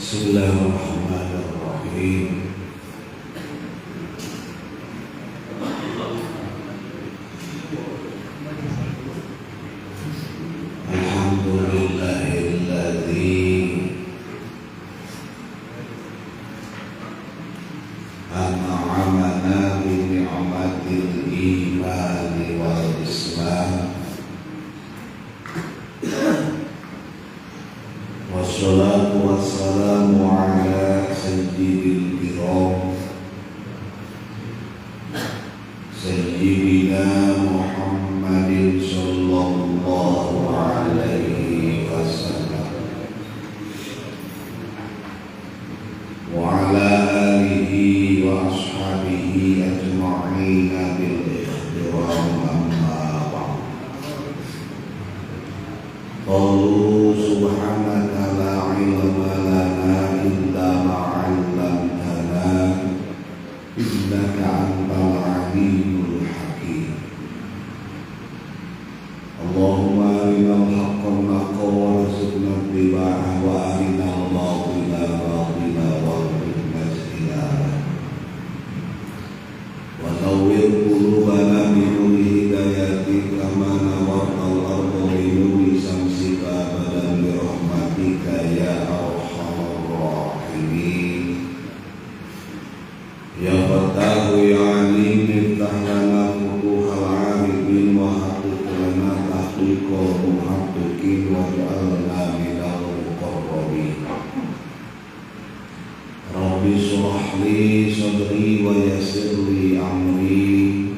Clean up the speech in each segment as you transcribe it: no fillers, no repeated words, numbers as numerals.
Bismillahirrahmanirrahim. Alhamdulillahilladzi an'amana bi ni'matil imani wal islam. Wassalatu wassalamu ala sayyidil kiram Sayyidina Muhammadin sallallahu alaihi wasallam wa ala alihi wa ashabihi ajma'ina bil ihtiram amma ba'd. Qalu subhanaka la ilma lana illa ma 'allamtana innaka antal alimul hakim. Allahumma arinal haqqa haqqan warzuqna ittiba'ahu wa arinal batila batila warzuqna ijtinabah. Wa nawwir qulubana bi nuri hidayatika kama nawwartal arda bi nuri samsika badan bi rahmatika ya arhamar rahimin. Ya Fatahu ya Alim iftah lana futuhal arifin wa haqqiq lana tahqiqal muhaqqiqin waj'alna minal muqarrabin. Rabbi shrah li sadri wa yassir li amri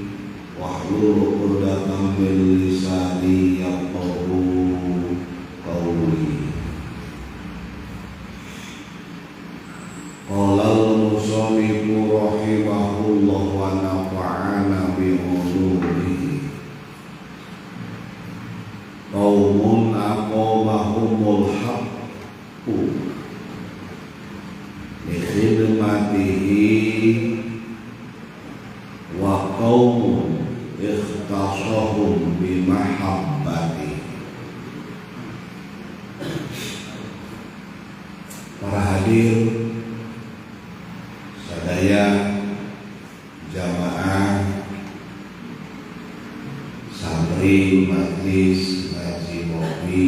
wahlul 'uqdatam min lisani yafqahu qawli. Qala al-musannifu rahimahullah wa nafa'ana bi ulumihi. Qaumun aqamahumul haqqu bi khidmatihi wa qaumun ikhtasahum bi mahabbatihi. Para hadir sadaya jamaah santri majlis ngaji ngopi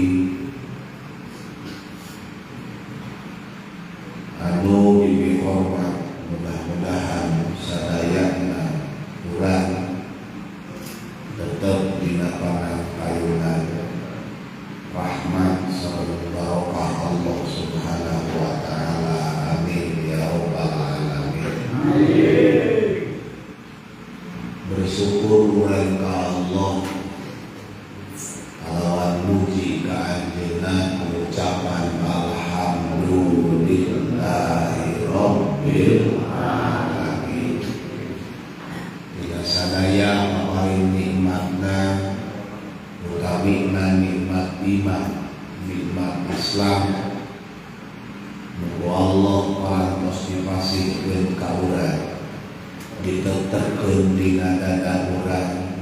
anu diberi hormat, mudah-mudahan sadayana urang tetap dina pangayunan rahmat sareng barokah Allah Subhanahu wa taala. Amin ya rabbal alamin. Bersyukur urang ka Allah kalawan muji ka anjeunna ucapan alhamdulillahi rabbil alamin. Dina sadaya paparing nikmatna utamina nikmat iman, nikmat Islam. Muga Allah parantos dipasihkeun ka urang, ditetepkeun dina dada urang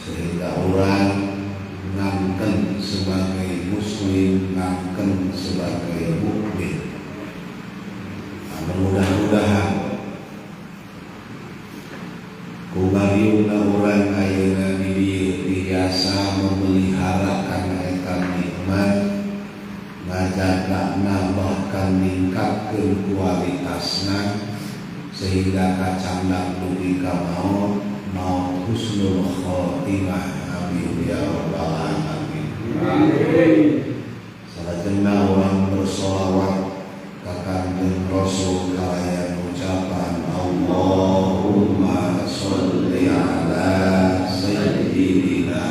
sehingga urang ngangken sebagai muslim, ngangken sebagai mukmin. Mudah-mudahan kubariuna urang ayeuna di dieu biasa memeliharakan eta nikmat, ngajagana bahkan ningkatkeun kualitasna sehingga kacangna dugi ka maut husnul khotimah. Amin ya rabbal alamin. Salajengna urang bersolawat ka Kanjeng Rasul kalayan ucapan Allahumma sholli ala sayyidina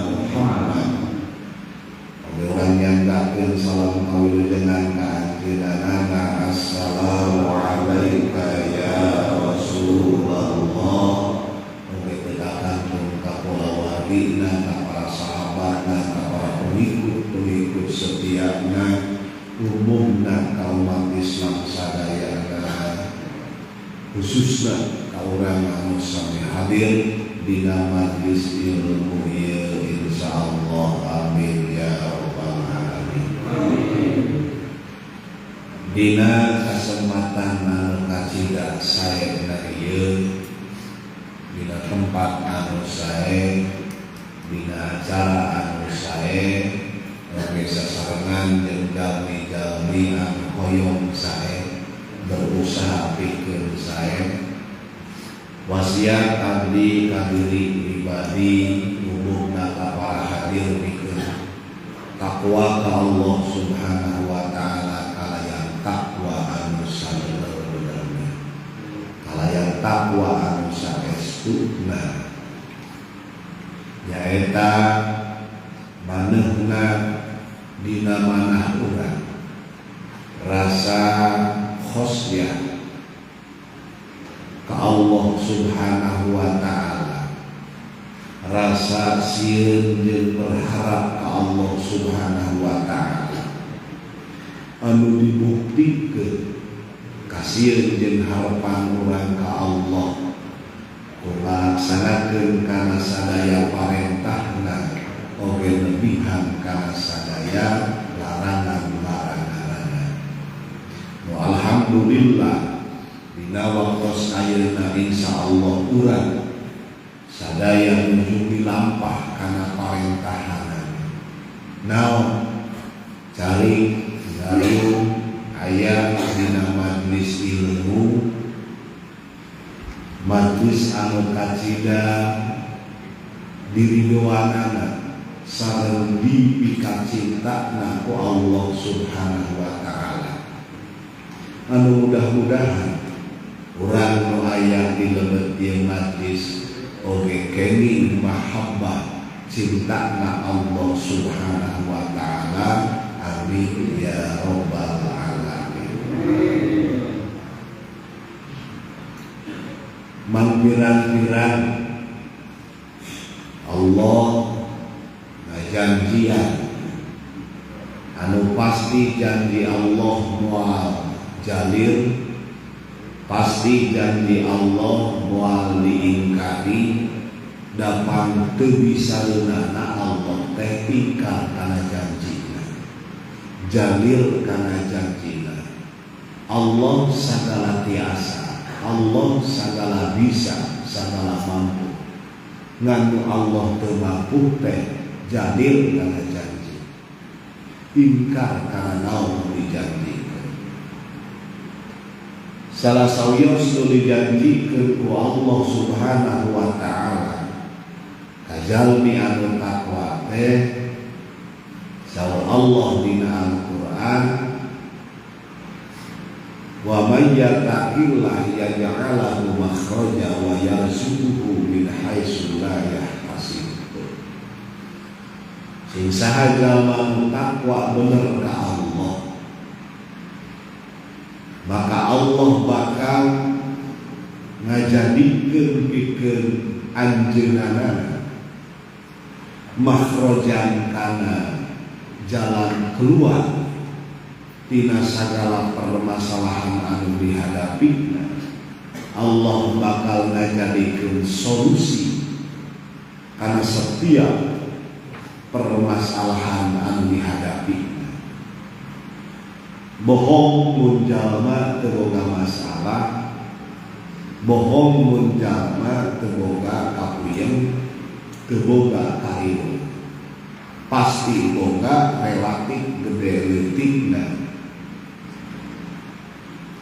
Muhammad. Urang nyanggakeun salam kawilujengan ka anjeunna. Assalamu alayka ya Rasulullah. Mugi tegakan ka kulawargina, ka para sahabatna, ka para pengikut setiana, umumna ka umat Islam sadayana, khususna ka urang anu sami hadir dina majlis ilmu ieu insyaallah. Amin ya rabbal alamin. Dina kesempatan anu kacida sae ieu dina tempat anu sae, dina acara anu sae, oge sasarengan jeung jalmi-jalmi anu hoyong sae, berusaha pikeun sae. Wasiat abdi ka diri pribadi umumna ka para hadir pikeun takwa ka Allah Subhanahu wa taala, kalayan takwa anu sabener-benerna, kalayan takwa anu saestuna, nyaeta manehna dina manah urang rasa khosyah ka Allah Subhanahu wa taala, rasa sieun jeung berharap ka Allah Subhanahu wa taala, anu dibuktikeun ka sieun jeung harapan urang ka Allah ngalaksanakeun kana sadaya parentahna oge nebihan kana sadaya larangan-laranganna. Alhamdulillah dina waktos ayeuna insyaallah urang sadaya nuju lampah kana parentahanan. Naon cari ngaru aya dina majlis ilmu, majlis anu kacida diridoanana sareng dipikacintana ku Allah Subhanahu wa taala. Anu mudah-mudahan urang nu aya di leungeut ieu majlis oge kenging mahabbah cintana Allah Subhanahu wa taala. Amin ya rabbal alamin. Mangpirang-pirang Allah ngajanjian anu pasti janji Allah moal jalil, pasti janji Allah moal diingkari, dapan teu bisa leunana Allah teh ingkar kana janjina, jalil kana janjina. Allah sagala tiasa, Allah sagala bisa, sagala mampu. Nganu Allah teu mampu teh jalil kana janji, ingkar kana naon dijanji. Salah sawios nu dijanjikeun ku Allah Subhanahu wa taala kajalmi anu takwa teh saur Allah dina Al-Qur'an, wa may yattaqillah yaj'al lahu makhraja wa yarzuquhu min haitsu la yahtasib. Sing saha jalma nu takwa bener ka Allah, maka Allah bakal ngajadikeun pikeun anjeunana makhrajan kana jalan keluar tina sagala permasalahan anu dihadapina. Allah bakal ngajadikeun solusi kana setiap permasalahan anu dihadapi. Bohong mun jalma teu boga masalah, bohong mun jalma teu boga kapuyeng, teu boga karieu, pasti boga relatif gede leutikna.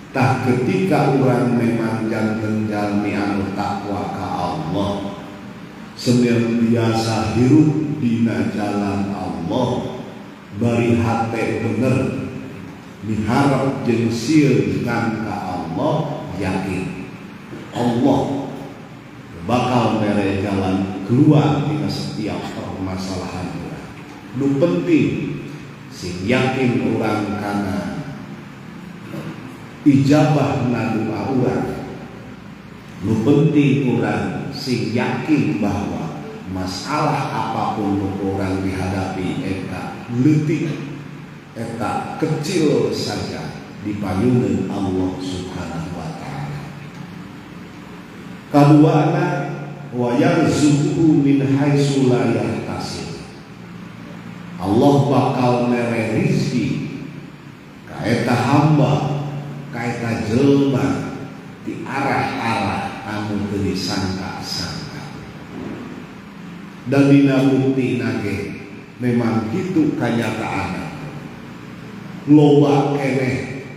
Tah ketika urang memang janten jalmi anu takwa ka Allah, senantiasa hirup dina jalan Allah, bari hate bener diharap jeung sieun ka Allah, yakin Allah bakal mere jalan keluar dina setiap permasalahan urang. Nu penting sing yakin urang kana ijabah na doa urang. Nu penting urang sing yakin bahwa masalah apapun nu urang dihadapi eta leutik, eta kecil saja di payungan Allah Subhanahu wa taala. Kaduana wa yarzuquhu min haitsu la yahtasib. Allah bakal mere rizki ka eta hamba kaita jelma di arah-arah anu teu disangka-sangka. Dan dina bukti nage memang itu kenyataanna. Loba keneh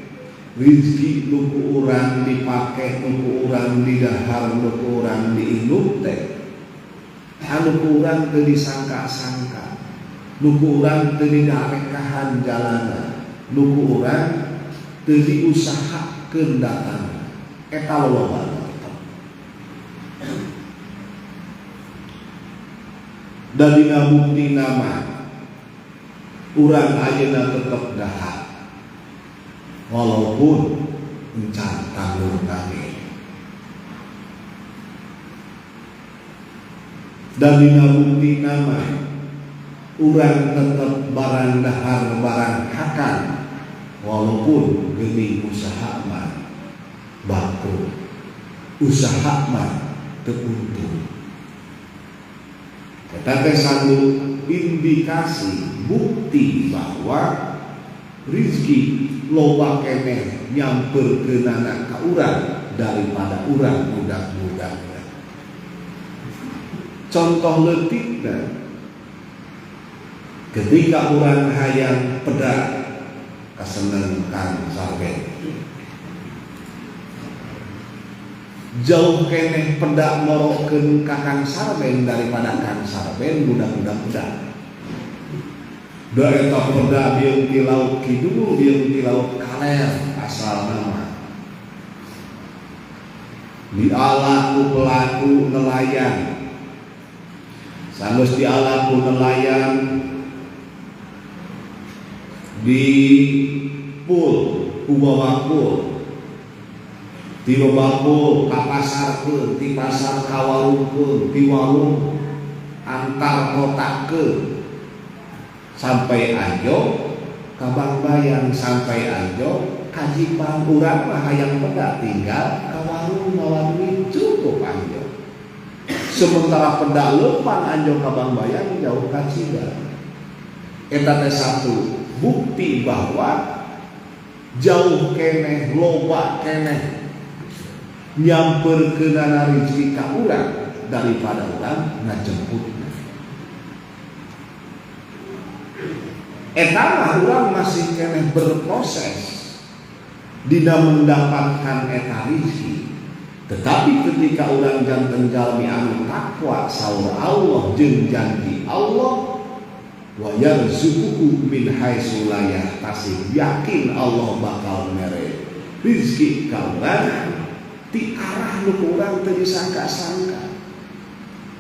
rizki nuku urang dipake, nuku urang didahar, nuku urang diinum teh anu urang teu disangka-sangka, nuku urang teu didarekahan jalana, nuku urang teu diusahakeun datang eta loba. Dan dina bukti nama urang ayeuna tetep dahar walaupun encan tanggung kami. Dan dina bukti nama urang tetep barang dahar barang hakan walaupun geuning usaha mah baku, usaha mah teu untung. Eta teh satu indikasi bukti bahwa rizki loba keneh nyamperkeunana ka urang daripada urang budak-budak. Contoh leutikna ketika urang hayang pedak kaseneng Kang Sarben, jauh keneh pedak morokeun ka Kang Sarben daripada Kang Sarben budak-budak pedak. Da eta pedak dieun ti laut kidul, dieun ti laut kaler asal nama. Diala ku pelaku nelayan. Sanggeus diala ku nelayan di pul ku babakul. Ti babakul ka pasarkeun, ti pasar ka warungkeun, ti warung antar kotakeun sampai Anjo ka Bangbayang, sampai Anjo ka Jipang. Urang mah hayang pedak tinggal ka warung ngawan duit cukup Anjo. Sementara pedak leumpang Anjo ka Bangbayang jauh ka Cida. Eta teh satu bukti bahwa jauh keneh loba keneh nyamperkeunana rezeki ka urang daripada urang ngajemputna. Eta mah urang masih keneh berproses dina mendapatkan eta rezeki. Tetapi ketika urang janten jalmi anu takwa saur Allah jeung janji Allah, wa yarzuquhu min haitsu la yahtasib, yakin Allah bakal mere rezeki ka urang ti arah nu urang teu disangka-sangka.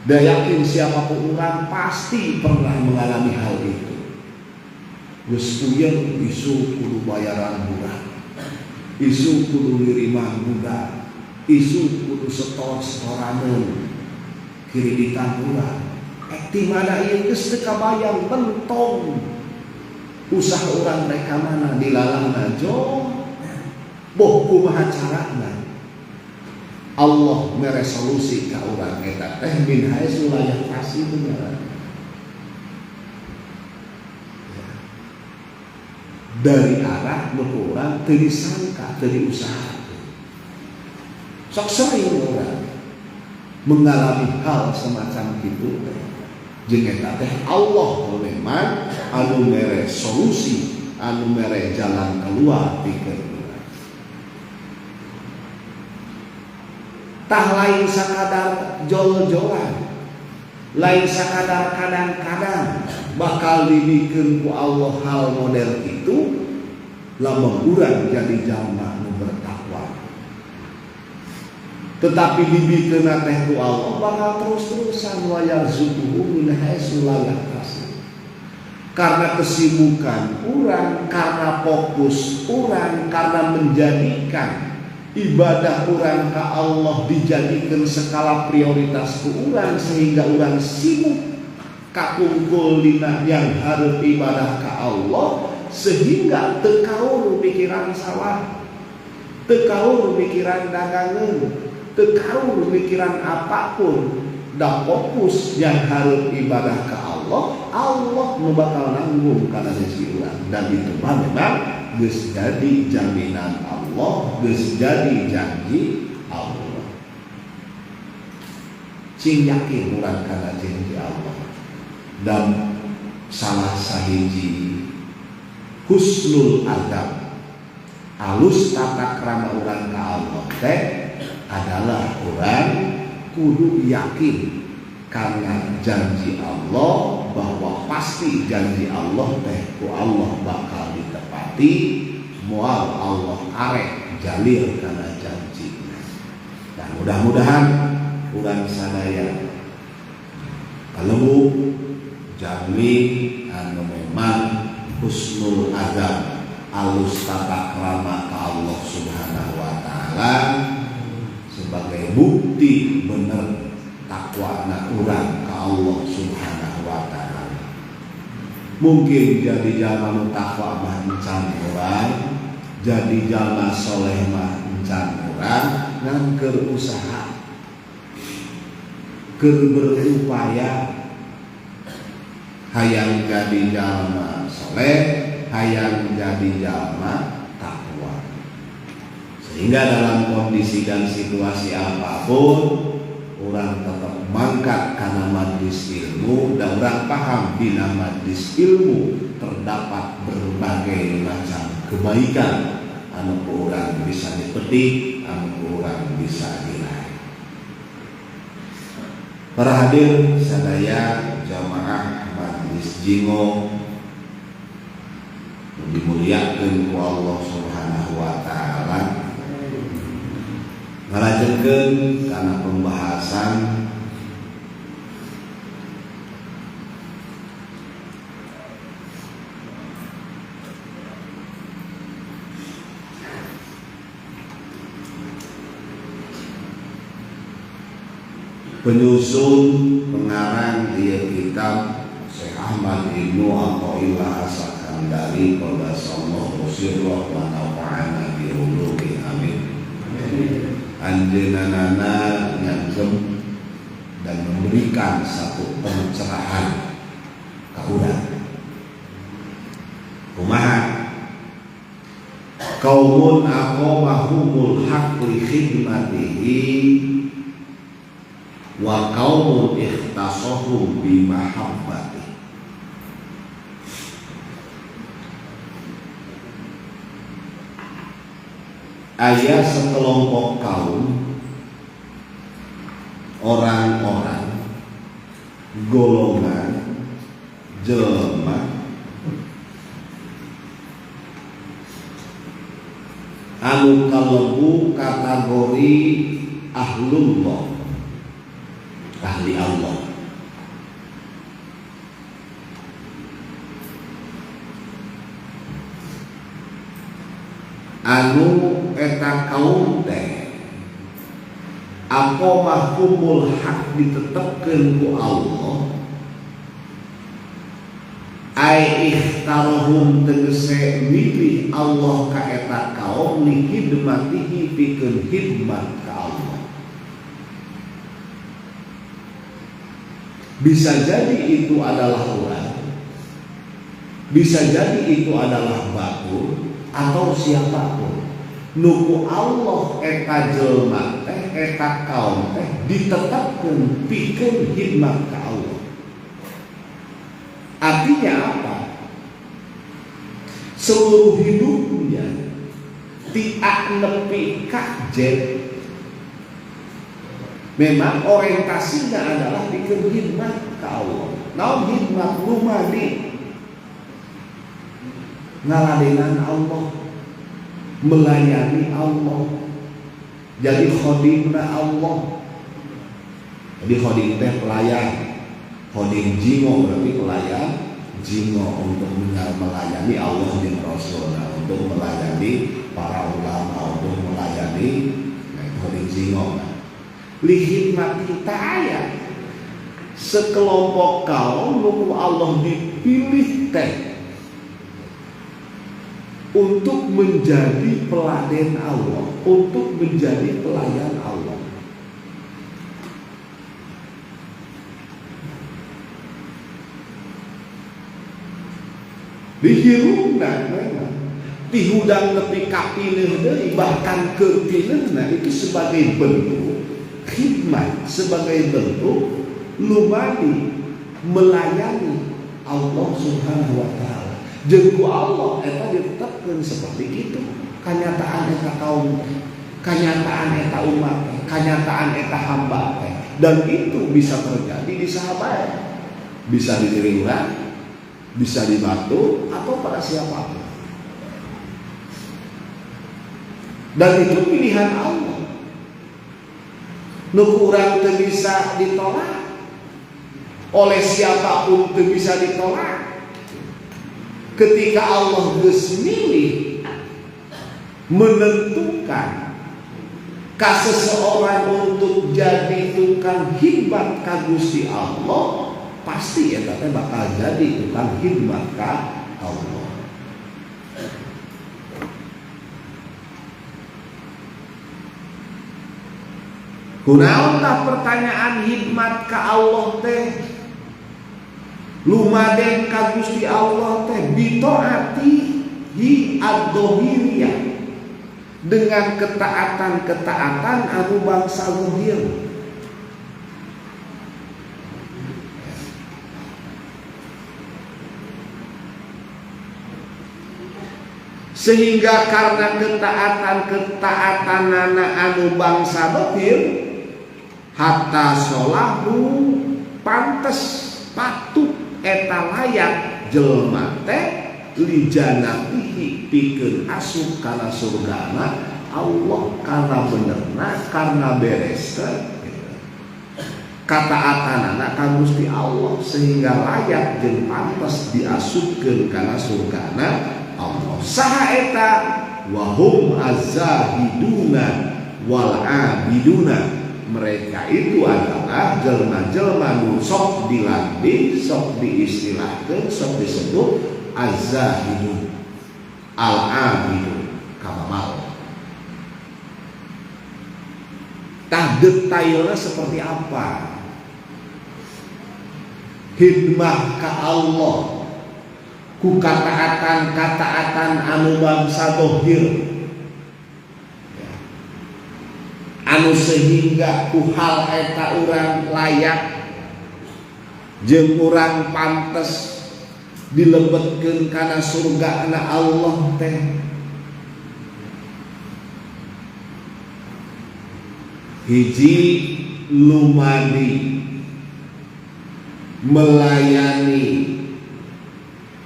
Da yakin siapapun urang pasti pernah mengalami hal itu. Geus puyeng isu kudu bayaran budak, isu kudu ngiriman budak, isu kudu setor-setoraneun kreditan urang. Ti mana ieu geus teu kabayang bentong usaha urang rek ka mana dilalangna jong. Boh kumaha carana Allah mere solusi ka urang eta teh min haitsu la yahtasib. Dari arah nu urang teu disangka, teu diusahakeun. Sok sering urang mengalami hal semacam itu. Jeung eta teh Allah memang anu mere solusi, anu mere jalan keluar pikeun urang. Tah lain sakadar jol-jolan, lain sakadar kadang-kadang bakal dibikeun ku Allah hal model itu lamun urang jadi jalma nu bertakwa. Tetapi dibikeun teh ku Allah bakal terus-terusan wa yarzuquhu min haitsu la yahtasib. Karena kesibukan urang, karena fokus urang, karena menjadikan ibadah urang ka Allah dijadikan skala prioritas ku urang sehingga urang sibuk kakungkul dina yang hareup ibadah ka Allah sehingga teu kaur pikiran sawah, teu kaur pikiran dagangeun, teu kaur pikiran apapun, da fokus yang hareup ibadah ka Allah, Allah nu bakal nanggung kana rezeki urang. Dan itu mah memang geus jadi jaminan Allah. Allah geus jadi janji Allah. Cing yakin urang kana janji Allah. Dan salah sahiji husnul adab, alus tata krama urang ka Allah teh adalah urang kudu yakin karena janji Allah, bahwa pasti janji Allah teh ku Allah bakal ditepati moal Allah arek jalir karena janjinya. Dan mudah-mudahan urang sadaya kalemu jami anu memang husnul adab, alus tata krama ka Allah Subhanahu wa taala sebagai bukti bener takwana urang ka Allah Subhanahu wa taala. Mungkin jadi jalma takwa mah encan urang, jadi jalma soleh mah encan urang, ngan keur usaha, keur berupaya hayang jadi jalma soleh, hayang jadi jalma takwa. Sehingga dalam kondisi dan situasi apapun orang tetap mangkat karena majlis ilmu, dan orang paham bila majlis ilmu terdapat berbagai macam kebaikan anu orang bisa dipetik, anu orang bisa diraih. Para hadir sadaya jamaah majlis Jingo dimuliakeun ku Allah Subhanahu wa taala. Ngalajenkeun kana pembahasan penyusun pengarang dia kitab Syekh Ahmad Ibnu Athaillah As-Sakandari Qaddasallahu sirrahu wa nafa'ana bi ulumihi amin. Anjeunana nyangkem dan memberikan satu pencerahan ka urang. Kumaha? Qaumun aqamahumul haqq li khidmatihi wa qaumun ikhtasahum bi mahabbati. Aya sekelompok kaum, orang-orang, golongan, jelema anu kalebu kategori ahlullah, ahli Allah. Anu eta kaum teh aqamahumul haq ditetepkeun ku Allah, ai ikhtarahum tegese milih Allah ka eta kaum li khidmatihi pikeun khidmat ka Allah. Bisa jadi itu adalah orang, bisa jadi itu adalah batur atau siapapun. Nuku Allah eta jelma teh, eta kaum teh ditetapkeun pikeun khidmat ka Allah. Artinya apa? Seluruh hidupnya tiak nepi kajet. Memang orientasinya adalah pikeun khidmat ka Allah. Naon khidmat lumadi ngaladenan Allah, melayani Allah, jadi khodimna Allah. Jadi khodim teh pelayan, khodim jingo berarti pelayan, jingo untuk melayani Allah dan Rasulnya, untuk melayani para ulama, untuk melayani khodim jingo. Lihikmat kita ayat sekelompok kaum nunggu Allah dipilih teh untuk menjadi peladen Allah, untuk menjadi pelayan Allah. Dihirungna memang pihudang nepi kapileuh deui bahkan kepileuhna itu sebagai bentuk khidmat, sebagai bentuk lumani melayani Allah Subhanahu wa taala. Jeung ku Allah eta ditetepkeun seperti kitu. Kanyataan eta kaum, kanyataan eta umat, kanyataan eta hamba teh. Dan itu bisa terjadi di sahabat. Bisa di diri urang, bisa di batu atau pada siapapun. Dan itu pilihan Allah. Nu urang teu bisa ditolak. Oleh siapapun teu bisa ditolak. Ketika Allah geus milih menentukan ka seseorang untuk jadi tukang khidmat ka Gusti Allah, pasti eta teh bakal jadi tukang khidmat ka Allah. Kunaon tah pertanyaan khidmat ka Allah teh? Lumaden ka Gusti Allah teh bitaati hi ad-dhahiriyah, dengan ketaatan-ketaatan anu bangsa zahir. Sehingga karena ketaatan-ketaatan anu bangsa zahir, hatta sholahu pantes patut eta layak jelma teh li jannatihi pikeun asup kana surgana Allah karena benerna, karena beresna kataatanana ka Gusti Allah, sehingga layak jeung pantes diasupkeun kana surgana Allah. Saha eta? Wahum az-zahiduna wal abiduna. Mereka itu adalah jelma-jelma nu sok dilatih, sok diistilahkeun, sok disebut az-zahidun, al-abidun, kamal. Tah detailnya seperti apa? Khidmah ka Allah ku kataatan anu bangsa zahir, anu sehingga ku hal eta urang layak jeung urang pantes dilebetkeun kana surgana Allah teh. Hiji, lumani melayani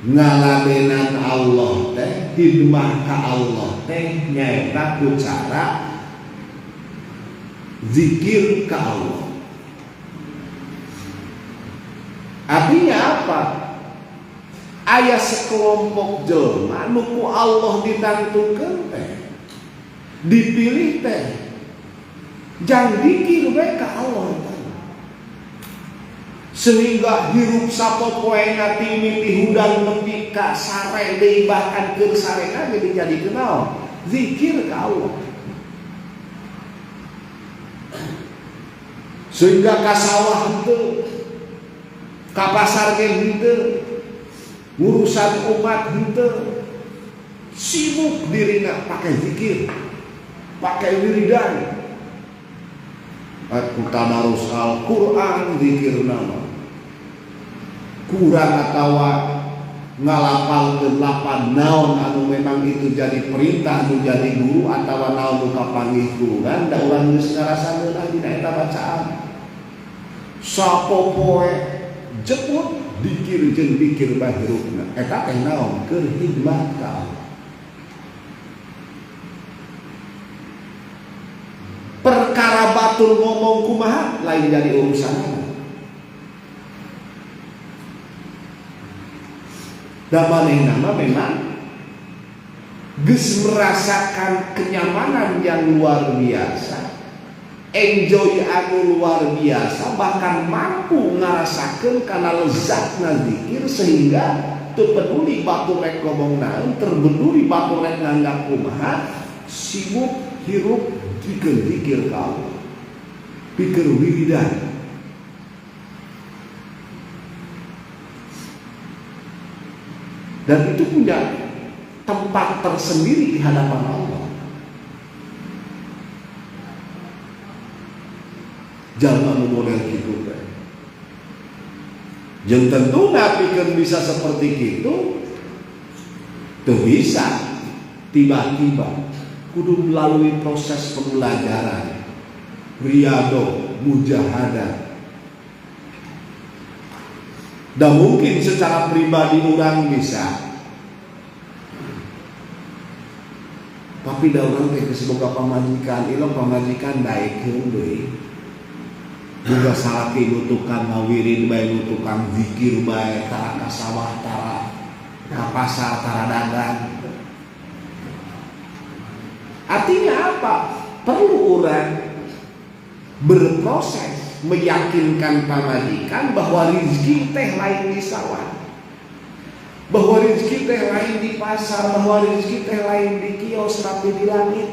ngaladenan Allah teh, khidmah ka Allah teh nyaeta ku cara zikir ka Allah. Artinya apa? Aya sekelompok jelma nu ku Allah ditantukeun teh, dipilih teh jang dikir we ka Allah teh. Sehingga hirup sapopoena ti mimpi hudang nepi ka sare deui, bahkan keur sarena ge dijadikeun naon? Zikir ka Allah. Sehingga ka sawah henteu, ka pasar ge henteu, urusan umat henteu, sibuk dirina pakai zikir, pakai wiridan, ku tadarus Al-Qur'an zikir nama, kurang atawa ngalapalkeun lapan naon anu memang itu jadi perintah, anu jadi guru atawa naon nu kapanggih kuran, da urang geus ngarasakeun dina eta bacaan. Sapopoe jeput dikir jeung dikir bahirupna, eta teh naon? Keur khidmat ka Allah. Perkara batul ngomong kumaha lain jadi urusanna. Da manehna memang geus merasakan kenyamanan yang luar biasa, enjoy anu luar biasa, bahkan mampu ngarasakeun kana lezatna zikir, sehingga teu peduli batur rek ngomong naon, terbeduli batur rek nganggap kumaha, sibuk hirup pikeun zikir ka Allah, pikeun wiridan. Dan itu punya tempat tersendiri di hadapan Allah. Jangan model gitu kan. Yang tentu napikeun bisa seperti itu, tuh bisa tiba-tiba kudu melalui proses pembelajaran, riyadhah, mujahadah. Dan mungkin secara pribadi orang bisa, tapi da urang teh semoga pamajikan, ilang pamajikan daekeun deui. Boga salaki nu tukang ngawirin bae, nu tukang zikir bae, tara ka sawah, tara ka pasar, tara dagang. Artinya apa? Perlu orang berproses meyakinkan pamajikan bahwa rezeki teh lain di sawah, bahwa rezeki teh lain di pasar, bahwa rezeki teh lain di kios tapi di langit.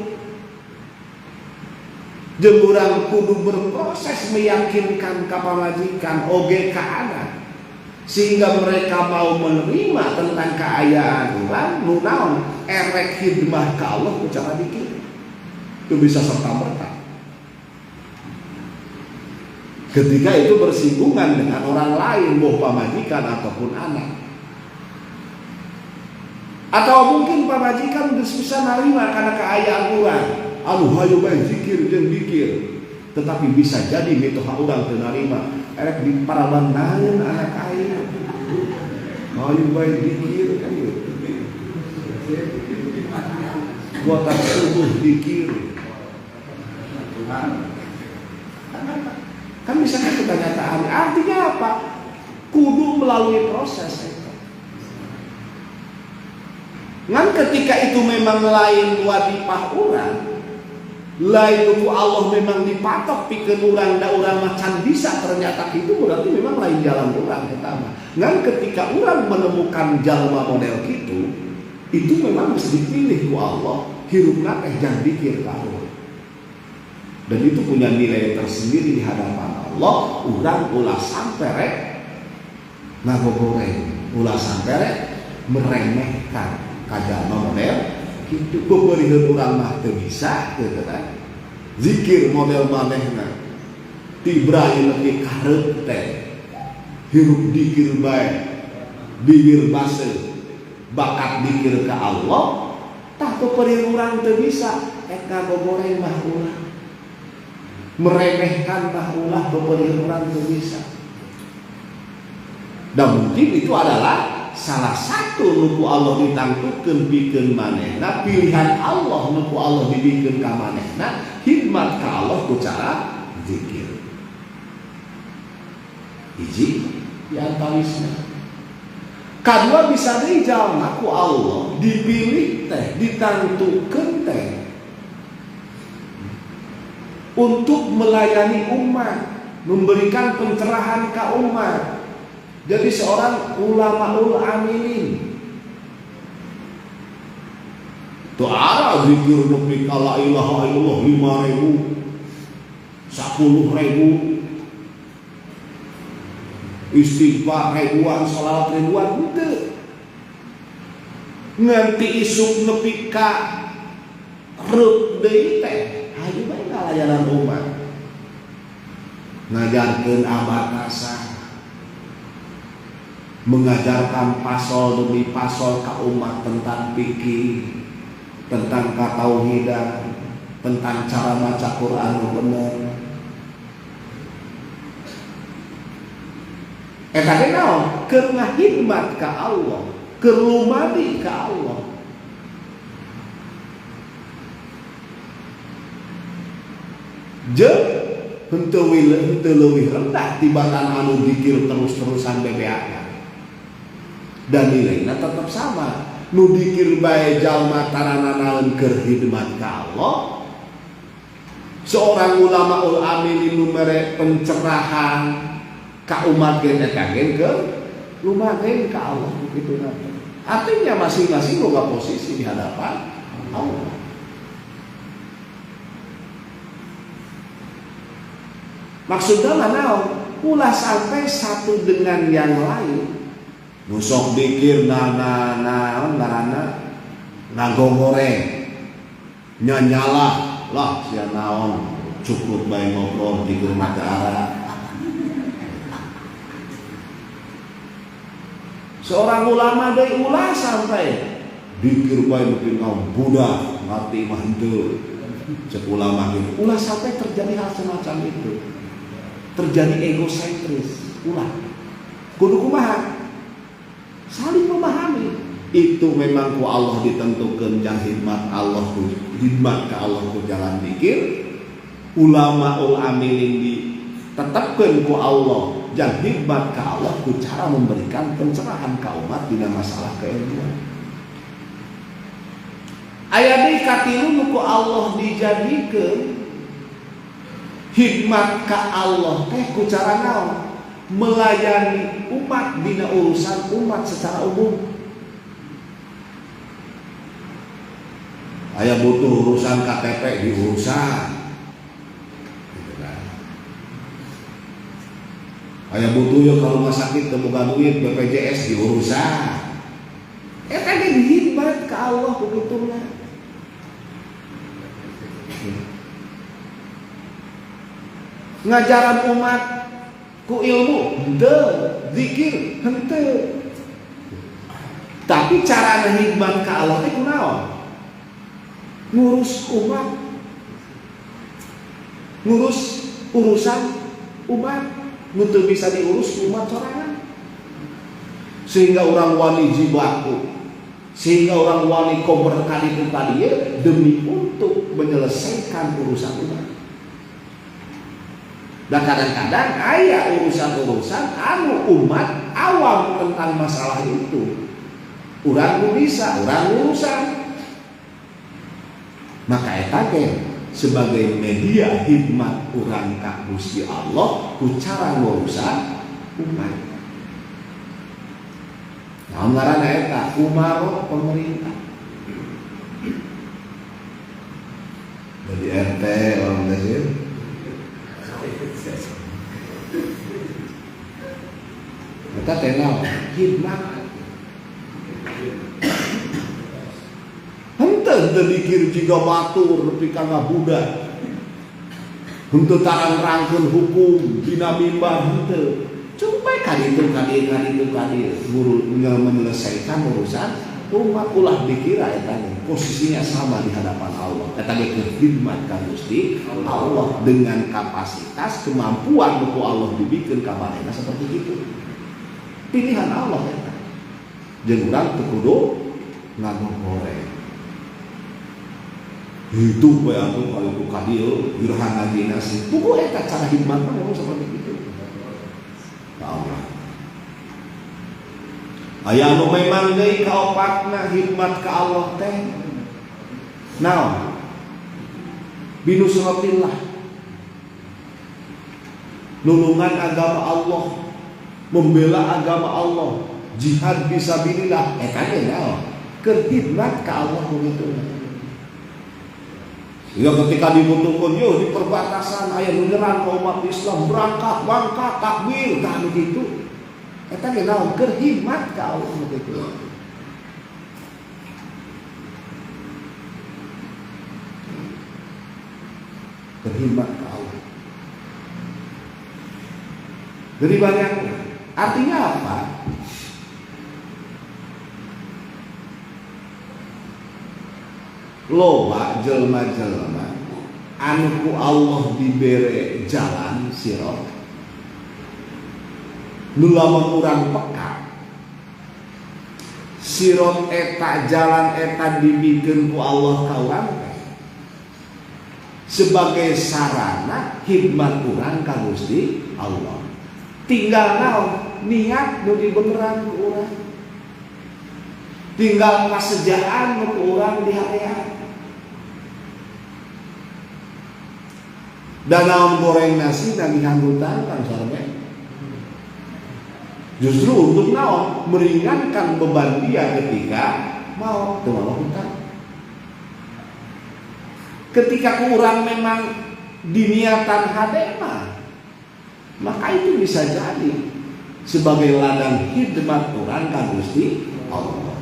Jeung urang kudu berproses meyakinkan ka pamajikan oge ka anak, sehingga mereka mau menerima tentang keayaan urang nu naon erek khidmah ka Allah ku cara dikit. Itu bisa serta-merta. Ketika itu bersinggungan dengan orang lain, mau pamajikan ataupun anak. Atau mungkin pamajikan geus bisa narima karena keayaan urang. Anu hayu bae zikir jeung dikir. Tetapi bisa jadi mitoha urang teu narima. Erek di parabandaeun anak aing. Hayu bae dikir kan gitu. Buatan subuh dikir. Kan misalkan kenyataan. Artinya apa? Kudu melalui proses itu. Ngan ketika itu memang lain wadipah urang, lain ku Allah memang dipatok pikeun urang da urang mah can bisa, ternyata itu berarti memang lain jalan urang pertama. Ngan ketika urang menemukan jalma model kitu, itu memang mesti dipilih ku Allah, hirupna teh jan dikir ka Allah. Dan itu punya nilai tersendiri di hadapan Allah. Urang ulah sampe rek ngagogoreng, ulah sampe rek meremehkan kajalma model kitu. Bebeurieun urang mah teu bisa gitu kan. Zikir model manehna tibrai leutik kareup teh, hirup dikir bae, bibir base, bakat dikir ka Allah, tah bebeurieun urang teu bisa ek ngagogoreng mah ulah. Meremehkan bahulah beberapa orang itu bisa. Dan mungkin itu adalah salah satu nuku Allah ditangtukeun pikeun manehna, pilihan Allah nuku Allah dibikeun ka manehna, khidmat ka Allah ku cara zikir. Hiji diantawisna. Kadua bisa deui jalma ku Allah dipilih teh, ditangtukeun teh untuk melayani umat, memberikan pencerahan ke umat. Jadi seorang ulamaul amilin. Tuara zikir nepi ka la ilaha illallah 5.000, 10.000, istighfar ribuan, sholawat ribuan, henteu. Nganti isuk nepi ka reup deui teh. Hayu bae ngalayanan umat, ngajarkeun abatasa, mengajarkan pasal demi pasal ka umat tentang fikih, tentang katauhidan, tentang cara baca Quran yang bener. Eta ge naon? Keur ngahidmat ka Allah, keur lumadi ka Allah. Jeung henteu leuwih rendah tibatan anu dikir terus-terusan bebeakan. Dan nilainya tetap sama. Nu dikir bae jalma tarana naon keur khidmat ka Allah. Seorang ulamaul amilin nu mere pencerahan ka umat gen eta gen keur lumagen ka Allah begitu nanti. Artinya masing-masing boga posisi di hadapan Allah. Maksudnya naon? Ulah sampai satu dengan yang lain. Nusok dikir naon ngaranna ngago goreng nyanyala lah sia naon cukup bae ngobrol di negara. Seorang ulama dari ulah sampai dikir bae mungkin ngau Buddha ngerti mah henteu cek ulama gitu. Ulah sampai terjadi hal semacam itu. Terjadi egosentris ulah. Kudu kumaha? Saling memahami. Itu memang ku Allah ditentukan yang hikmat Allah ku hikmat ke Allah ku jalan dikir. Ulama ul amilin ditetapkan ku Allah yang hikmat ke Allah ku cara memberikan pencerahan ke umat dengan masalah keilmuan. Ayat ini katilu ku Allah dijadikan hikmat ke Allah ku cara naon melayani umat dina urusan umat secara umum. Aya butuh urusan KTP diurusan. Aya butuh ya kalau rumah sakit temukan duit BPJS diurusan. Eta ge dihikmat ka Allah begitunya. Ngajaran umat ku ilmu henteu, zikir henteu. Tapi cara hikmat ka Allah teh kunaon? Ngurus umat, ngurus urusan umat, nutu bisa diurus umat sorangan, sehingga orang wani jibaku, sehingga orang wani kober kali tadi demi untuk menyelesaikan urusan umat. Dan kadang-kadang aya urusan-urusan anu umat awam tentang masalah itu, urang bisa, urang urusan. Maka eta ge sebagai media hikmat urang ka Gusti Allah ku cara ngurusan umat. Naon ngaranna eta? Umaro pemerintah. Jadi RT orang Mesir. Eta teh naon? Hikmat. Henteu dikir jiga batur nepi ka ngabuda. Henteu tarang-rangkeun hukum dina mimbar henteu. Coba kali itu guru menyelesaikan urusan umat ulah dikira eta posisinya sama di hadapan Allah. Eta ge khidmat ka Gusti Allah dengan kapasitas kemampuan buku Allah dibikin ka manehna seperti itu. Pilihan Allah eta. Jeung urang teu kudu ngago goreng. Hidup bae atuh kalau ku ka dieu wirahana dinasi. Puguh eta cara hikmat mah seperti itu. Allah. Aya anu memang deui kaopatna hikmat ka Allah teh. Naon? Binusratillah. Nulungan agama Allah, membela agama Allah, jihad fisabilillah eta ge naon? Keur hikmat ka Allah begitu. Ya ketika dibutuhkan yo di perbatasan aya nu nyerang ka umat Islam berangkat bangkat takbir tah begitu. Eta ge naon keur hikmat ka Allah begitu. Keur hikmat ka Allah. Jadi banyak artinya apa? Loba jelma-jelma anu ku Allah dibere jalan sirat nu lamun urang peka sirat eta jalan eta dibikeun ku Allah ka urang sebagai sarana hikmat urang ka Gusti Allah. Tinggal naon niat nu dibeneran ku urang, tinggal kasejaan nu ku urang diharean. Dan naon goreng nasi dagingan hutang kan sareng. Justru untuk naon meringankan beban dia ketika mau teu mau hutang. Ketika urang memang diniatan hade maka itu bisa jadi sebagai ladang khidmat urang ka Gusti Allah.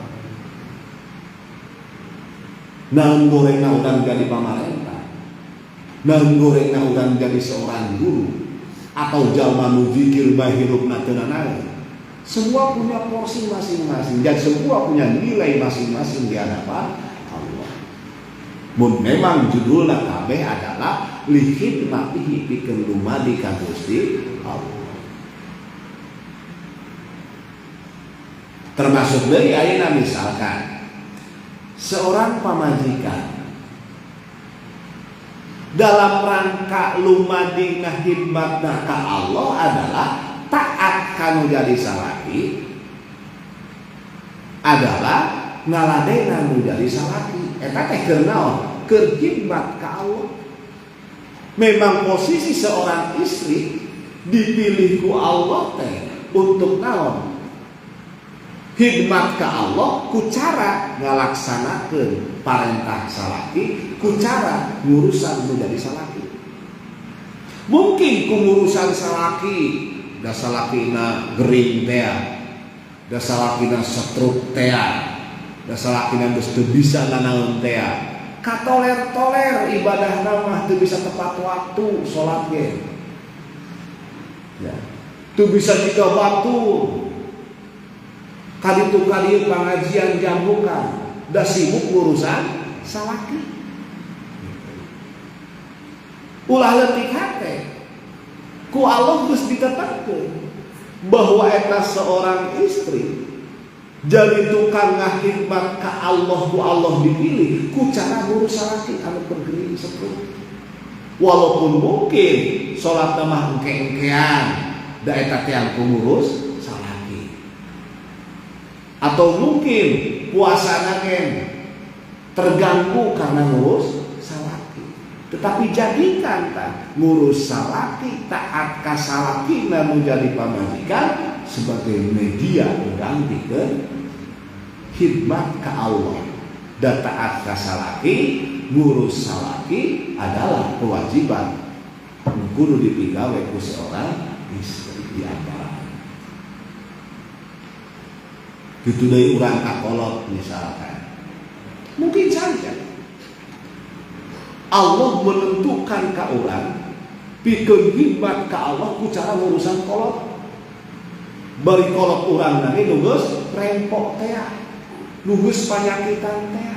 Naon gorengna urang jadi pamarentah, naon gorengna urang jadi seorang guru, atau jalma nu zikir bae hirupna teu nanaon. Semua punya porsi masing-masing dan semua punya nilai masing-masing di hadapan Allah. Mun memang judulna kabeh adalah lihidmatihi pikeun dumadi ka Gusti Allah. Termasuk deui ayeuna misalkan seorang pamajikan dalam rangka lumadina hidmatna ka Allah adalah taat kanu jadi salaki, adalah ngaladena nu jadi salaki. Eta teh keur naon? Keur hidmat ka Allah. Memang posisi seorang istri dipilih ku Allah teh untuk naon? Hidmat ka Allah ku cara ngalaksanakeun parentah salaki, ku cara ngurusan nu jadi salaki. Mungkin ku ngurusan salaki da salakina gering teh, da salakina setruk teh, da salakina geus teu bisa nanaon teh, katoler-toler ibadahna mah teu bisa tepat waktu salat ge. Ya, teu bisa jiga batur. Kaditu-kaditu pengajian jam bukan, da sibuk urusan salaki. Ulah leutik hate. Ku Allah geus ditetapkeun bahwa eta seorang istri jadi tukang ngahidmat ka Allah, ku Allah dipilih ku cara ngurus salaki anu bergering setruk. Walaupun mungkin salat mah engke-engkean, da eta teh ku ngurus atau mungkin puasana ken terganggu karena ngurus salaki. Tetapi jadikan ngurus salaki, taat ka salaki namun jadi pamajikan sebagai media urang pikeun hidmat ka Allah. Dan taat ka salaki, ngurus salaki adalah kewajiban kudu dipigawe ku seorang istri di antara. Itu dari urang kakolot misalkan, mungkin saja Allah menentukan ka urang pikeun hidmat ka Allah ku cara urusan kolot. Bari kolot urang nage nu geus rempok teh, nu geus panyakitan teh.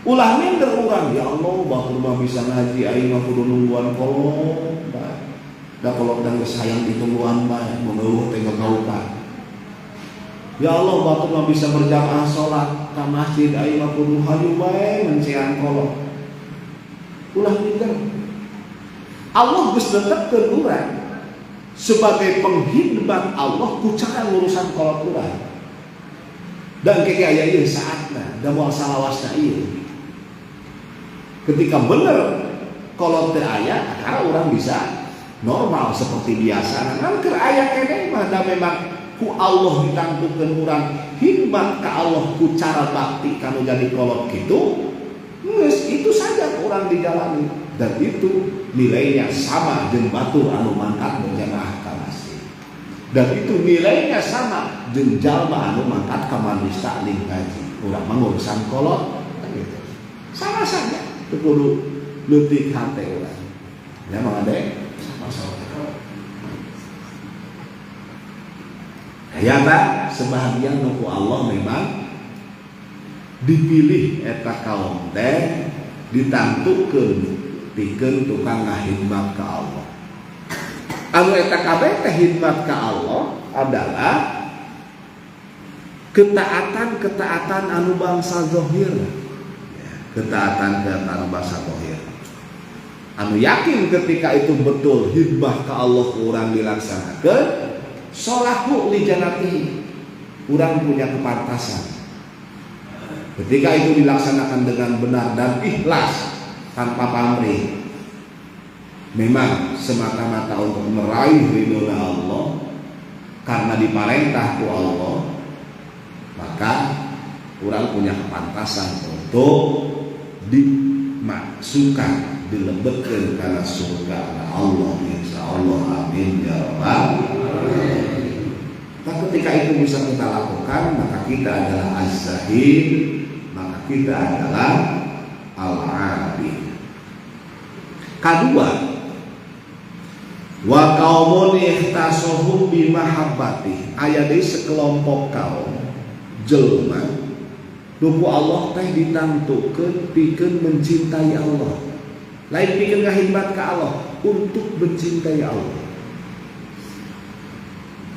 Ulah minder urang, ya Allah batur mah bisa ngaji aing mah kudu nungguan kolot. Da kolot dan geus hayang ditungguan bae, mun eueuh teh ngagaukan. Ya Allah batur mah bisa berjamaah salat ka masjid aing mah kudu hayu bae mencean kolot. Ulah minder. Allah geus netepkeun urang sebagai penghidmat Allah ku cara urusan kolot urang. Dan keke aya ieu saatna da moal salawasna ieu. Ketika bener kolot teu aya, akara urang bisa normal seperti biasa. Ngan keur aya keneh mah da memang ku Allah ditangguhkeun urang hidmat ka Allah ku cara bakti kanu jadi kolot kitu, geus itu saja urang dijalani dan itu nilainya sama jeung batur anu mangkat berjamaah ka masjid. Dan itu nilainya sama jeung jalma anu mangkat ka majelis taklim ngaji. Urang mah urusan kolot gitu. Sama saja, teu kudu leutik hate urang. Ya mah ade sama-sama. Hayata sebahagian nuku Allah memang dipilih eta kaum teh ditantukeun pikeun tukang ngahidmat ka Allah. Anu eta kabeh teh hidmat ka Allah adalah ketaatan anu bangsa zahir. Ketaatan anu bangsa zahir. Anu yakin ketika itu betul hidmat ka Allah urang dilaksanakeun, sholahu li janati, urang punya kepantasan. Ketika itu dilaksanakan dengan benar dan ikhlas tanpa pamrih, memang semata-mata untuk meraih ridhonya Allah karena diparentah ku Allah, maka urang punya kepantasan untuk dimasukkan, dilebetkeun kana surga Allah insyaallah. Amin ya rabbal alamin. Nah, ketika itu bisa kita lakukan, maka kita adalah az-zahid, maka kita adalah al-abid. Kedua, wa qaumun ihtasohum bimahabbati, aya deui sekelompok kaum jelma nuku Allah teh ditantukeun pikeun mencintai Allah, lain pikeun ngahimbat ka Allah, untuk mencintai Allah,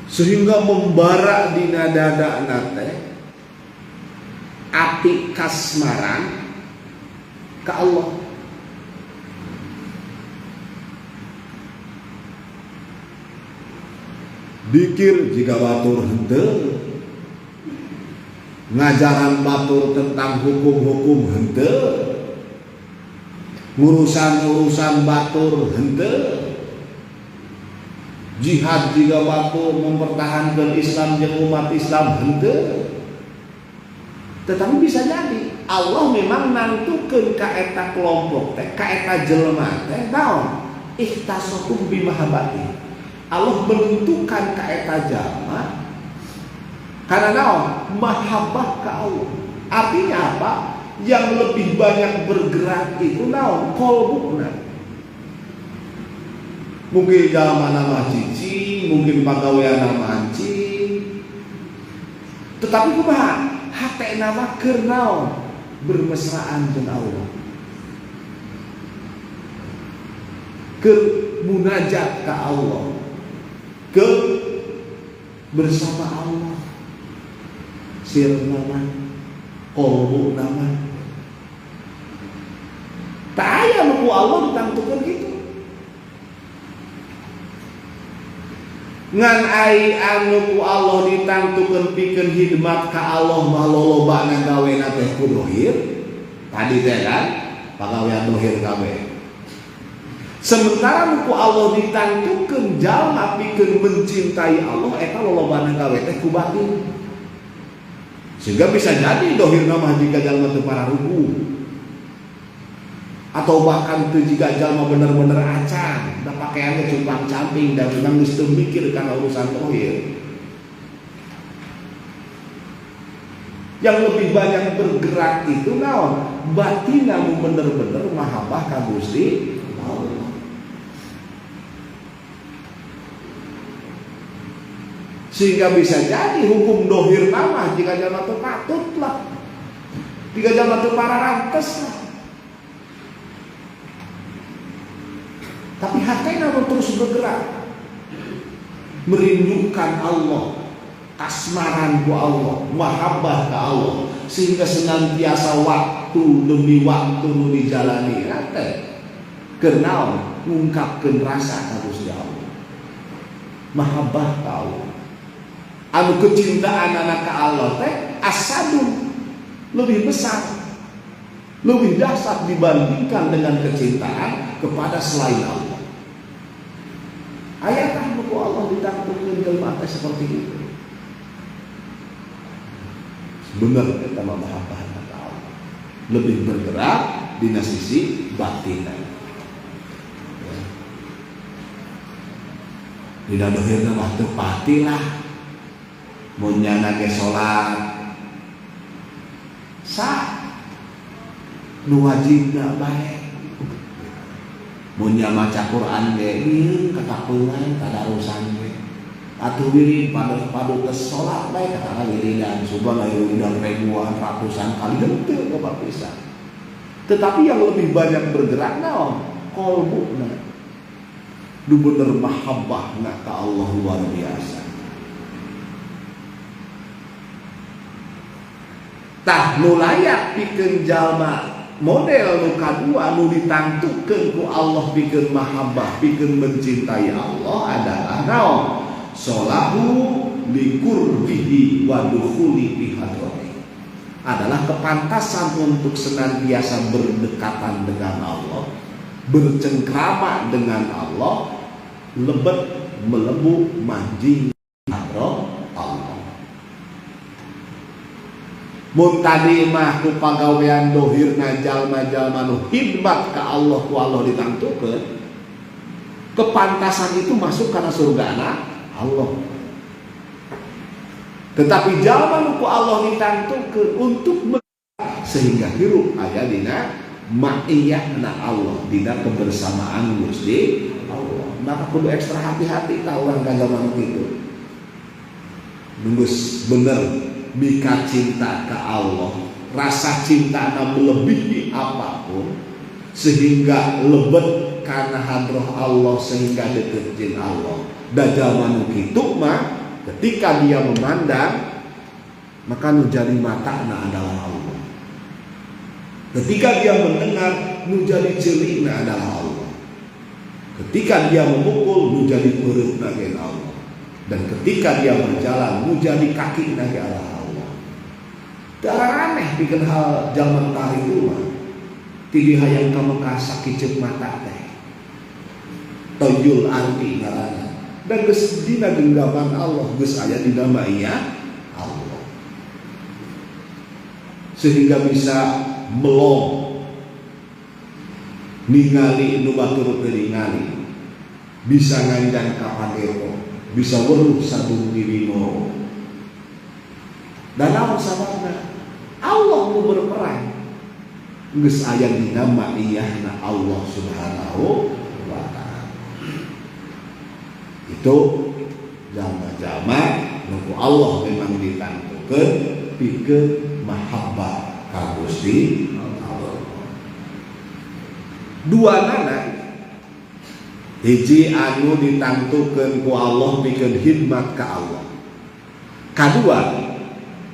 sehingga membara dina dadana teh ati kasmaran ka Allah. Dikir jika batur henteu, ngajaran batur tentang hukum-hukum henteu, urusan-urusan batur henteu, jihad jika batur mempertahankan Islam jeung umat Islam henteu. Tetapi bisa jadi Allah memang nantukeun ka eta kelompok teh, ka eta jelema teh naon? Ihtasokum bimahabbati. Allah menentukan ka eta jalma karena naon? Mahabbah ka Allah. Artinya apa? Yang lebih banyak bergerak itu naon? Qalbuna. Mungkin jalma nama cici, mungkin pagawean mancing. Tetapi kumaha? Hate nama keur naon? Bermesraan dengan Allah. Keur munajat ka Allah. Ke bersama Allah, sirna kolbu nama tak aya nu Allah ditantukeun gitu. Ngan ai anu ku Allah ditantukeun pikeun hidmat ka Allah mah lolobana gawena teh ku dohir. Tadi teh kan pagawean dohir kabeh. Sementara ku Allah ditantukeun jalma pikeun mencintai Allah eta lolobana gawe teh ku batin. Sehingga bisa jadi dohirna mah jika jalma teu pararugu. Atau bahkan teu jika jalma bener-bener acan, da pakaiannya cumpang camping dan memang geus teu mikir kana urusan dohir. Yang lebih banyak bergerak itu naon? Batinna mu bener-bener mahabbah ka Gusti Allah. Sehingga bisa jadi hukum dohir nama jika jalma teu patut lah, jika jalma teu pararantes lah. Tapi hatena terus bergerak, merindukan Allah, kasmaran ku Allah, mahabbah ka Allah, sehingga senantiasa waktu demi waktu nu dijalani teh keur ngungkapkeun rasa ka Gusti Allah, mahabbah ka Allah. Anu kecintaan anak ka Allah teh asadun lebih besar, lebih dahsyat dibandingkan dengan kecintaan kepada selain Allah. Ayat anu ku Allah ditantukeun jelema teh seperti itu. Benar kita mahabbah ka Allah, lebih bergerak di sisi batinan. Dina dohirna mah teu pati lah. Mun nyana ge salat sah nu wajibna bae, mun nya maca Quran ge ieu katapungan tadarusan ge atuh wirid padu tes salat bae kana wiridan subhan wiridan ribuan ratusan kali henteu bapak pisan. Tetapi yang lebih banyak bergerak naon? Qalbuna nu bener mahabbahna ka Allah luar biasa. Tah nu layak pikeun jalma model nu kadua nu ditantukeun ku Allah pikeun mahabbah, pikeun mencintai Allah adalah naon? Sholahu liqurbihi wa dukhuli fi hadrati. Adalah kepantasan untuk senantiasa berdekatan dengan Allah, bercengkrama dengan Allah, lebet melebu manjing hadrat Allah. Mun tadi mah ku pagawean dohirna jalma-jalma nu hidmat ka Allah ku Allah ditantukeun, kepantasan itu masuk karena surgana Allah. Tetapi jalma nu ku Allah ditantukeun untuk sehingga hirup aya dina ma'iyahna Allah, dina kebersamaan Gusti Allah. Maka kudu ekstra hati-hati ka urang kagama kitu. Nunggus bener mika cinta ke Allah, rasa cinta melebihi apapun, sehingga lebet karena hadroh Allah, sehingga deketin Allah. Dan zaman itu mah ketika dia memandang, maka menjadi matanya adalah Allah. Ketika dia mendengar, menjadi celina adalah Allah. Ketika dia memukul, menjadi perutnya adalah Allah. Dan ketika dia berjalan, menjadi kaki adalah Allah. Tidak aneh bikin hal zaman kali itu mah. Tidak hayang kamu sakit cek mata teh. Tonjul arti ngarana. Dan geus dina genggaman Allah, geus aya dina maya Allah. Sehingga bisa melong ningali nu batur ningali, bisa ngandang ka pagero, bisa weruh sadung dirino. Dan apa sababna? Allah nu berperan. Geus aya dina ma'iyahna Allah Subhanahu wa ta'ala. Itu jama-jama nu Allah memang ditantukeun pikeun mahabbah ka Gusti Allah. Dua nana hiji anu ditantukeun ku Allah pikeun khidmat ka Allah. Kadua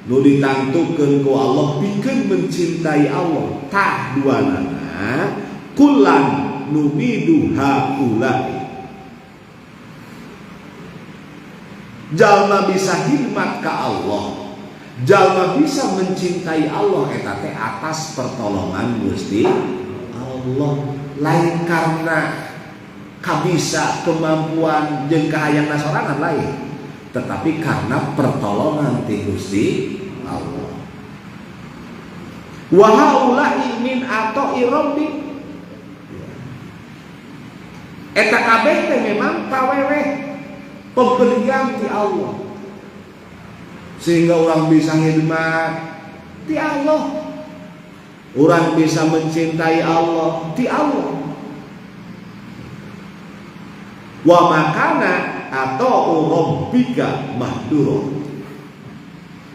nu ditantukeun ku Allah pikeun mencintai Allah. Tah dua nana kullan nubidu haula'i. Jalma bisa khidmat ka Allah, jalma bisa mencintai Allah eta teh atas pertolongan Gusti Allah, lain karena kabisa kemampuan jeung kahayangna sorangan lain, tetapi karena pertolongan ti Gusti Allah. Wa haula'i min ata'i rabbi. Eta kabeh teh memang paweweh pemberian ti Allah, sehingga orang bisa khidmat ti Allah, orang bisa mencintai Allah ti Allah. Wa makana atau rabbika mahduro.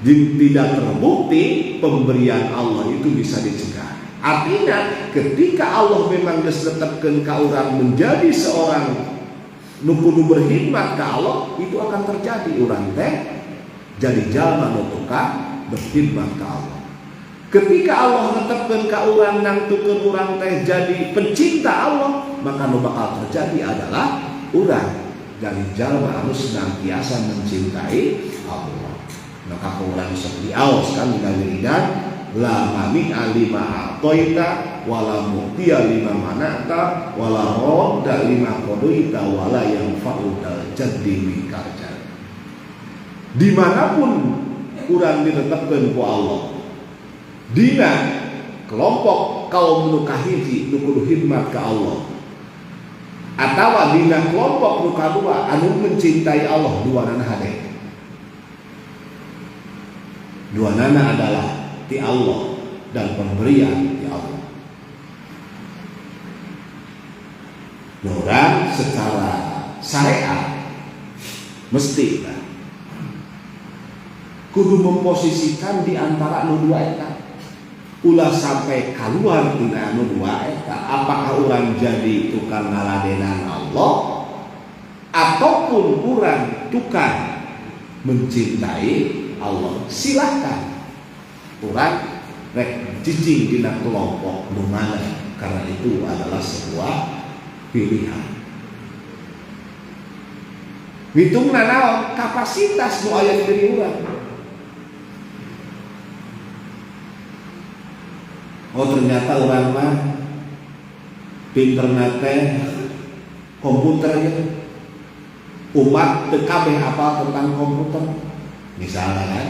Tidak terbukti pemberian Allah itu bisa dicegah. Artinya ketika Allah memang ditetapkan ka urang menjadi seorang nu kudu berkhidmat ka Allah, itu akan terjadi urang teh jadi jalma nu tukang berkhidmat ka Allah. Ketika Allah netepkeun ka urang nangtukeun urang teh jadi pencinta Allah, maka nu bakal terjadi adalah urang jadi jalma anu senantiasa mencintai Allah. Maka urang seperti aos kan dina la mami alima atoita wala mu'tiya lima manata wala rodda lima kodoita wala yang fa'udal jaddi mikarja. Dimanapun urang ditetapkan ku Allah, dina kelompok kaum nu kahiji nu kudu khidmat ka Allah, atawa dina kelompok nu kadua anu mencintai Allah, dua nana hade. Dua nana adalah ti Allah dan pemberian ti Allah. Orang secara syariat mesti kudu memposisikan di antara anu dua eta. Ulah sampai keluar tina anu dua eta, apakah orang jadi tukang ngaladenan Allah ataupun orang tukang mencintai Allah. Silahkan orang rek cicing dina kelompok nu mana, karena itu adalah sebuah pilihan. Hitung naon kapasitas nu aya di diri urang. Oh ternyata urang mah pinterna teh komputer ya. Umat teu kabeh hafal tentang komputer. Misalnya kan.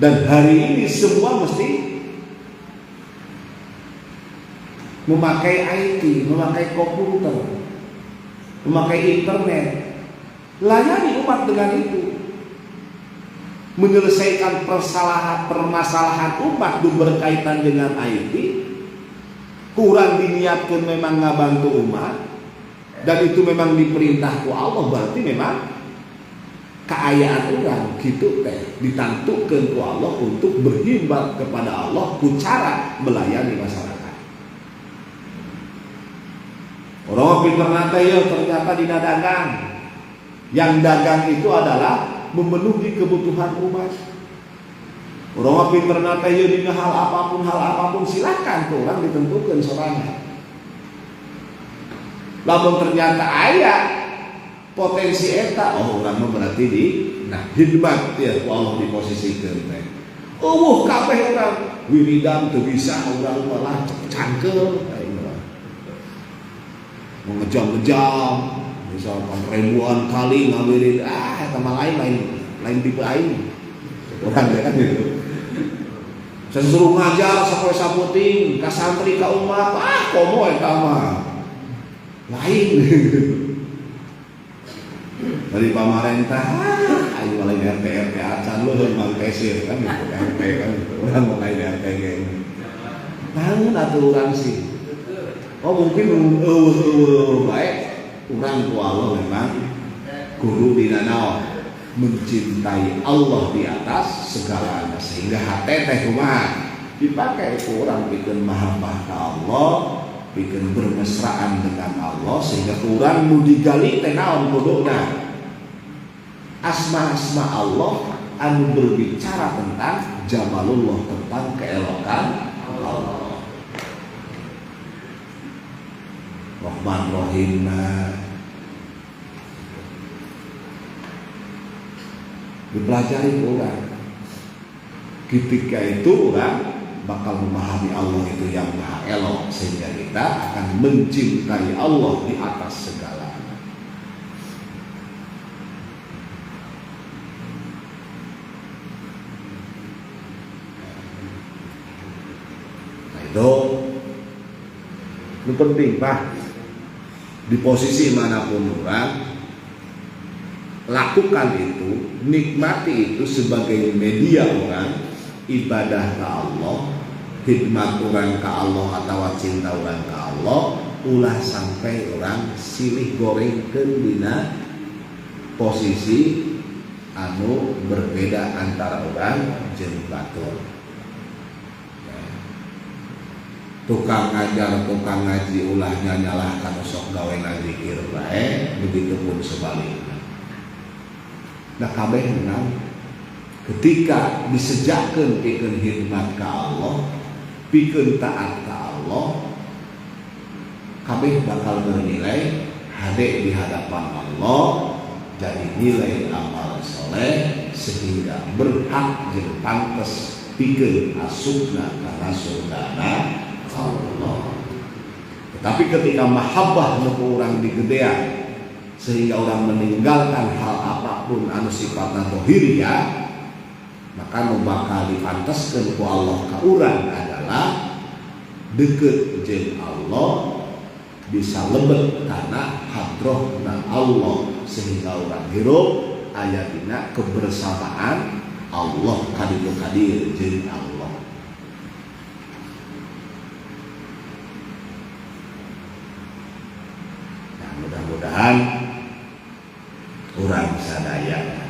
Dan hari ini semua mesti memakai IT, memakai komputer, memakai internet. Layani umat dengan itu. menyelesaikan permasalahan umat berkaitan dengan IT, kurang diniatkan memang ngabantu umat, dan itu memang diperintah ku Allah, berarti memang keayaan orang gitu teh ditantukan ku Allah untuk berkhidmat kepada Allah ku cara melayani masyarakat. Orang pinter nate ya ternyata dina dagang. Yang dagang itu adalah memenuhi kebutuhan umat. Orang pinter nate ya dina hal apapun silakan ke orang ditentukan sorangan. Lamun ternyata aya potensi eta, orang mah berarti di khidmat ya Allah diposisikeun teh. Kabeh urang wiridan teu bisa urang malah cangkel ngejam-ngejam misalkan ribuan kali ngawirid teman lain tipe aing orang kan gitu. Saya suruh ngajar sapoe saputing ka santri ka umat komo eta mah lain dari pamarentah ayo lain RT acan lu mang tesir kan gitu RT kan orang mau lain RT gitu naon atuh urang sih. Mungkin baik orang tua Allah memang guru dina naon mencintai Allah di atas segalanya, sehingga hati teh kumaha dipakai ku orang pikeun mahabbah ka Allah, pikeun bermesraan dengan Allah, sehingga urang nu digali teh naon kuduna asma-asma Allah anu berbicara tentang jamalullah, tentang keelokan Allah. Rahman Rahim dipelajari orang. Ketika itu orang bakal memahami Allah itu yang maha elok, sehingga kita akan mencintai Allah di atas segalanya. Nah itu penting Pak. Di posisi manapun orang lakukan itu, nikmati itu sebagai media orang ibadah ke Allah, khidmat orang ke Allah atau cinta orang ke Allah, ulah sampai orang silih gorengkeun dina posisi anu berbeda antara orang jeung batur. Tukang ngajar, tukang ngaji ulahnya nyalahkan sok gawe ngazikir bae, begitu pun sebaliknya. Nah kabeh menang ketika disejakeun pikeun khidmat ka Allah, pikeun taat ka Allah, kabeh bakal bernilai hade di hadapan Allah, jadi nilai amal soleh sehingga berhak jeung pantes pikeun asupna kana surgana Allah. Tetapi ketika mahabbah nu urang digedean sehingga orang meninggalkan hal apapun anu sifatna zahiriyah, maka nu bakal dipanteskeun ku Allah ka urang adalah deukeut jeung Allah, bisa lebet kana hadrohna Allah, sehingga orang hirup aya dina kebersamaan Allah kaditu kadir jeung Allah. Mudah-mudahan orang sadaya